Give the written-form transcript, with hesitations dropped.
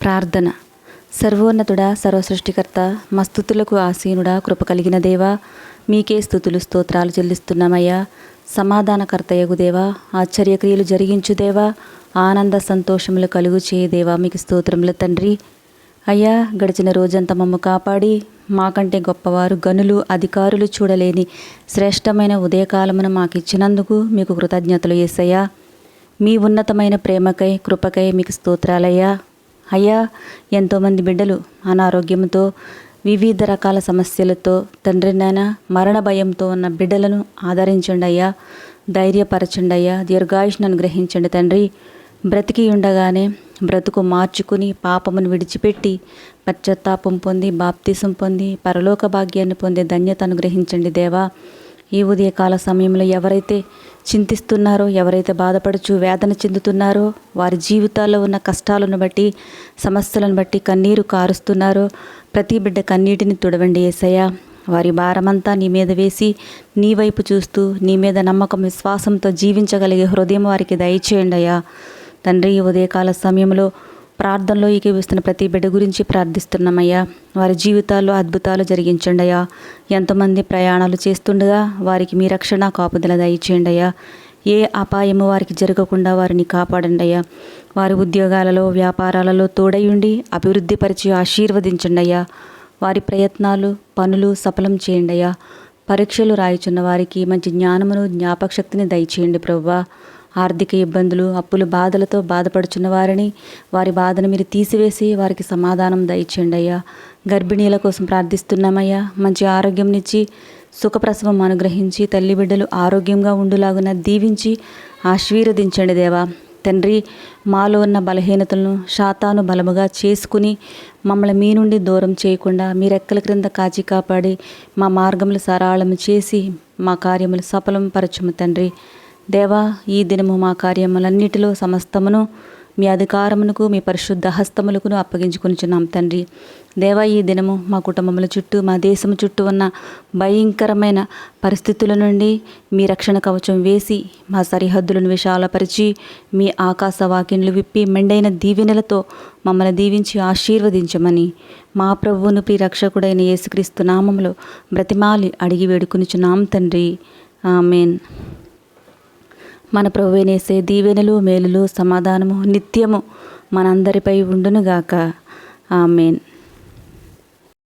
ప్రార్థన. సర్వోన్నతుడా, సర్వసృష్టికర్త, మా స్తుతులకు ఆసీనుడా, కృప కలిగిన దేవా, మీకే స్తుతులు స్తోత్రాలు చెల్లిస్తున్నామయ్యా. సమాధానకర్తయగు దేవా, ఆశ్చర్యక్రియలు జరిగించు దేవా, ఆనంద సంతోషములు కలుగు చేయ దేవా, మీకు స్తోత్రములు తండ్రి. అయ్యా, గడిచిన రోజంతా మమ్ము కాపాడి మాకంటే గొప్పవారు గనులు అధికారులు చూడలేని శ్రేష్టమైన ఉదయకాలమును మాకిచ్చినందుకు మీకు కృతజ్ఞతలు యేసయ్యా. మీ ఉన్నతమైన ప్రేమకై కృపకై మీకు స్తోత్రాలయ్యా. అయ్యా, ఎంతోమంది బిడ్డలు అనారోగ్యంతో వివిధ రకాల సమస్యలతో తండ్రి నాయన మరణ భయంతో ఉన్న బిడ్డలను ఆదరించండి అయ్యా, ధైర్యపరచండి అయ్యా, దీర్ఘాయుష్ను అనుగ్రహించండి తండ్రి. బ్రతికి ఉండగానే బ్రతుకు మార్చుకుని పాపమును విడిచిపెట్టి పశ్చాత్తాపం పొంది బాప్తిసం పొంది పరలోక భాగ్యాన్ని పొందే ధన్యత అనుగ్రహించండి దేవా. ఈ ఉదయకాల సమయంలో ఎవరైతే చింతిస్తున్నారో, ఎవరైతే బాధపడుచు వేదన చెందుతున్నారో, వారి జీవితాల్లో ఉన్న కష్టాలను బట్టి సమస్యలను బట్టి కన్నీరు కారుస్తున్నారో ప్రతి బిడ్డ కన్నీటిని తుడవండి యేసయ్యా. వారి భారమంతా నీ మీద వేసి నీ వైపు చూస్తూ నీ మీద నమ్మకం విశ్వాసంతో జీవించగలిగే హృదయం వారికి దయచేయండి అయ్యా. తండ్రి, ఈ ఉదయకాల సమయంలో ప్రార్థనలో ఏకీవిస్తున్న ప్రతి బిడ్డ గురించి ప్రార్థిస్తున్నామయ్యా. వారి జీవితాల్లో అద్భుతాలు జరిగించండి అయ్యా. ఎంతమంది ప్రయాణాలు చేస్తుండగా వారికి మీ రక్షణ కాపుదల దయచేయండి అయ్యా. ఏ అపాయము వారికి జరగకుండా వారిని కాపాడండి అయ్యా. వారి ఉద్యోగాలలో వ్యాపారాలలో తోడయుండి అభివృద్ధిపరిచి ఆశీర్వదించండి అయ్యా. వారి ప్రయత్నాలు పనులు సఫలం చేయండి అయ్యా. పరీక్షలు రాయుచున్న వారికి మంచి జ్ఞానమును జ్ఞాపకశక్తిని దయచేయండి ప్రభువా. ఆర్థిక ఇబ్బందులు అప్పుల బాధలతో బాధపడుచున్న వారిని వారి బాధను మీరు తీసివేసి వారికి సమాధానం దయచేయండి అయ్యా. గర్భిణీల కోసం ప్రార్థిస్తున్నామయ్యా. మంచి ఆరోగ్యంనిచ్చి సుఖప్రసవం అనుగ్రహించి తల్లి బిడ్డలు ఆరోగ్యంగా ఉండులాగున దీవించి ఆశీర్వదించండి దేవా. తండ్రి, మాలో ఉన్న బలహీనతలను శాతాను బలముగా చేసుకుని మమ్మల్ని మీ నుండి దూరం చేయకుండా మీ రెక్కల క్రింద కాచి కాపాడి మా మార్గములు సరళము చేసి మా కార్యములు సఫలం పరచుము తండ్రి. దేవా, ఈ దినము మా కార్యములన్నిటిలో సమస్తమును మీ అధికారమునకు మీ పరిశుద్ధ హస్తములకును అప్పగించుకొనిచున్నాం తండ్రి. దేవా, ఈ దినము మా కుటుంబముల చుట్టూ మా దేశము చుట్టూ ఉన్న భయంకరమైన పరిస్థితుల నుండి మీ రక్షణ కవచం వేసి మా సరిహద్దులను విశాలపరిచి మీ ఆకాశ వాకిన్లు విప్పి మెండైన దీవెనలతో మమ్మల్ని దీవించి ఆశీర్వదించమని మా ప్రభువును ప్రియరక్షకుడైన యేసుక్రీస్తు నామములో బ్రతిమాలి అడిగి వేడుకొనిచున్నాం తండ్రి. ఆమేన్. మన ప్రభువైన యేసే దీవెనలు మేలులు సమాధానము నిత్యము మనందరిపై ఉండునుగాక. ఆమేన్.